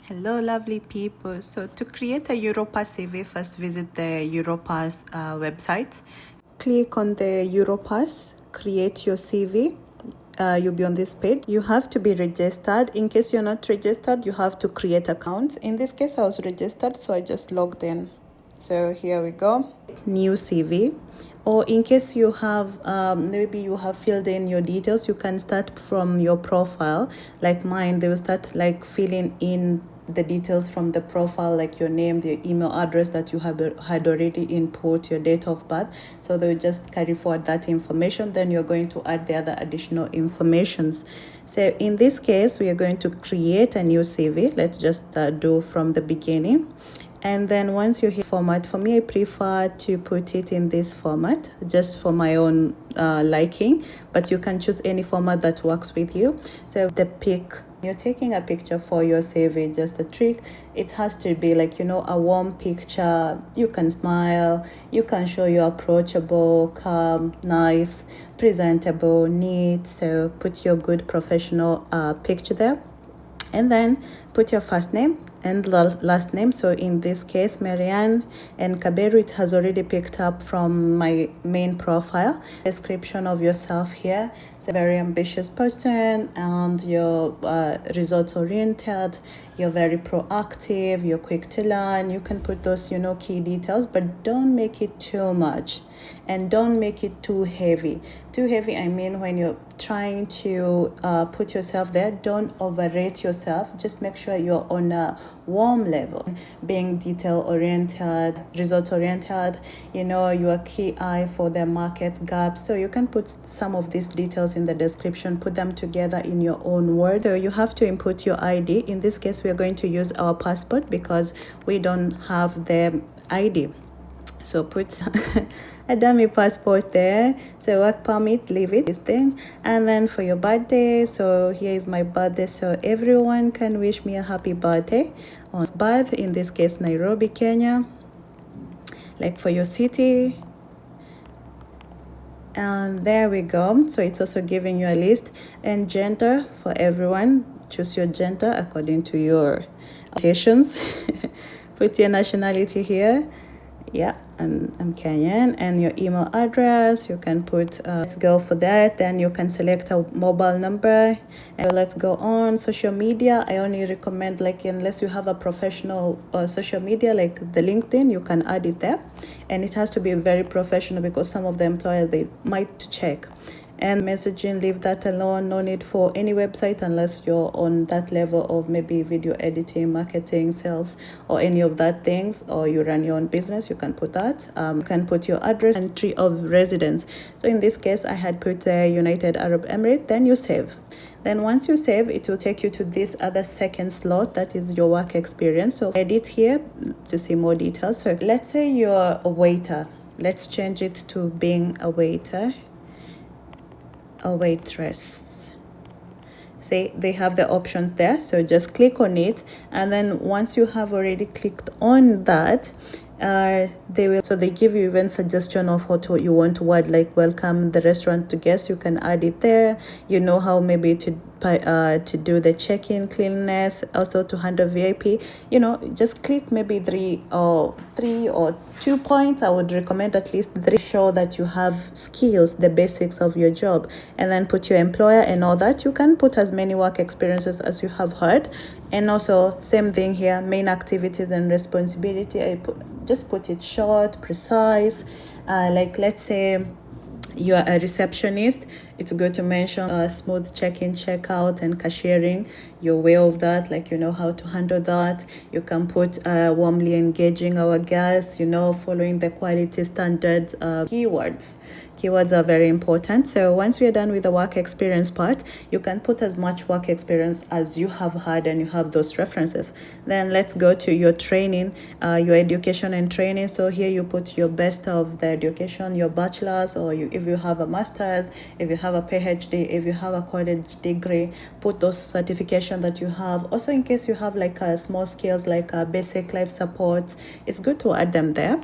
Hello, lovely people. So to create a Europass CV, first visit the Europass website. Click on the Europass, create your CV. You'll be on this page. You have to be registered. In case you're not registered, you have to create account. In this case, I was registered, so I just logged in. So here we go. New CV. Or in case you have, maybe you have filled in your details, you can start from your profile. Like mine, they will start like filling in the details from the profile, like your name, the email address that you had already input, your date of birth. So they will just carry forward that information. Then you're going to add the other additional informations. So in this case, we are going to create a new CV. Let's just do from the beginning. And then once you hit format, for me, I prefer to put it in this format just for my own liking, but you can choose any format that works with you. So the pic, you're taking a picture for your CV, just a trick. It has to be like, a warm picture. You can smile, you can show you're approachable, calm, nice, presentable, neat. So put your good professional picture there. And then put your first name and last name. So in this case, Marianne and Kaberu, it has already picked up from my main profile. Description of yourself here. So very ambitious person, and you're results oriented, you're very proactive, you're quick to learn. You can put those, key details, but don't make it too much and don't make it too heavy. Too heavy, I mean when you're trying to put yourself there, don't overrate yourself. Just make sure you're on a warm level, being detail oriented, result oriented, your key eye for the market gaps. So you can put some of these details in the description, put them together in your own word. So you have to input your ID. In this case, we are going to use our passport because we don't have the ID. So put a dummy passport there. So work permit, leave it, this thing. And then for your birthday, so here is my birthday. So everyone can wish me a happy birthday on birth, in this case, Nairobi, Kenya. Like for your city. And there we go. So it's also giving you a list. And gender for everyone. Choose your gender according to your stations. Put your nationality here. Yeah, I'm Kenyan. And your email address, you can put let's go for that. Then you can select a mobile number, and let's go on. Social media, I only recommend, like, unless you have a professional social media like the LinkedIn, you can add it there, and it has to be very professional because some of the employers, they might check. And messaging, leave that alone. No need for any website unless you're on that level of maybe video editing, marketing, sales, or any of that things, or you run your own business. You can put that. You can put your address, country of residence. So in this case, I had put the United Arab Emirates. Then you save. Then once you save, it will take you to this other second slot, that is your work experience. So edit here to see more details. So let's say you're a waiter. Let's change it to being a waiter. A waitress. See, they have the options there, so just click on it, and then once you have already clicked on that, they give you even suggestion of what you want to word, like welcome the restaurant to guests. You can add it there. You know how maybe to do the check-in, cleanliness, also to handle VIP. Just click maybe 3 or 2 points. I would recommend at least 3. Show that you have skills, the basics of your job, and then put your employer and all that. You can put as many work experiences as you have heard, and also same thing here, main activities and responsibility. Just put it short, precise. Like let's say you are a receptionist, it's good to mention smooth check-in, check-out, and cashiering. You're aware of that, like you know how to handle that. You can put warmly engaging our guests, following the quality standards. Keywords are very important. So once we are done with the work experience part, you can put as much work experience as you have had and you have those references. Then let's go to your training, your education and training. So here you put your best of the education, your bachelor's, or if you have a master's, if you have a PhD, if you have a college degree, put those certifications that you have. Also, in case you have like small skills like basic life support, it's good to add them there.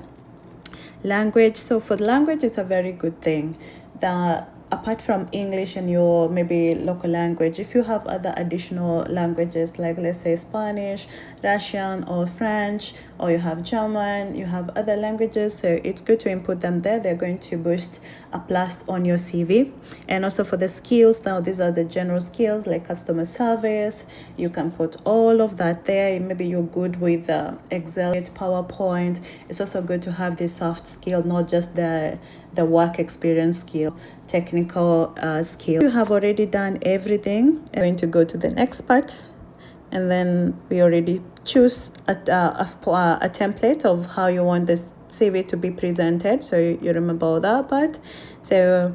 Language. So for language, it's a very good thing. The apart from English and your maybe local language, if you have other additional languages, like let's say Spanish, Russian, or French, or you have German, you have other languages, so it's good to input them there. They're going to boost a plus on your CV. And also for the skills, now these are the general skills like customer service. You can put all of that there. Maybe you're good with Excel, PowerPoint. It's also good to have this soft skill, not just the work experience skill, technical skill. You have already done everything. I'm going to go to the next part, and then we already choose a template of how you want this CV to be presented, so you remember all that part. So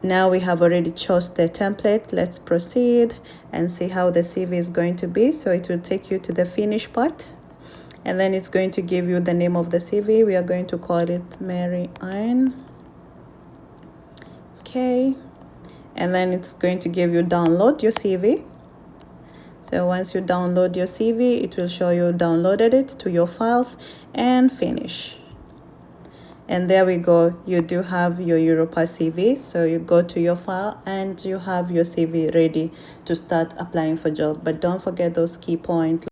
now we have already chose the template. Let's proceed and see how the CV is going to be. So it will take you to the finish part, and then it's going to give you the name of the CV. We are going to call it Mary Ann. Okay, and then it's going to give you download your CV. So once you download your CV, it will show you downloaded it to your files and finish. And there we go. You do have your Europass CV. So you go to your file and you have your CV ready to start applying for job. But don't forget those key points.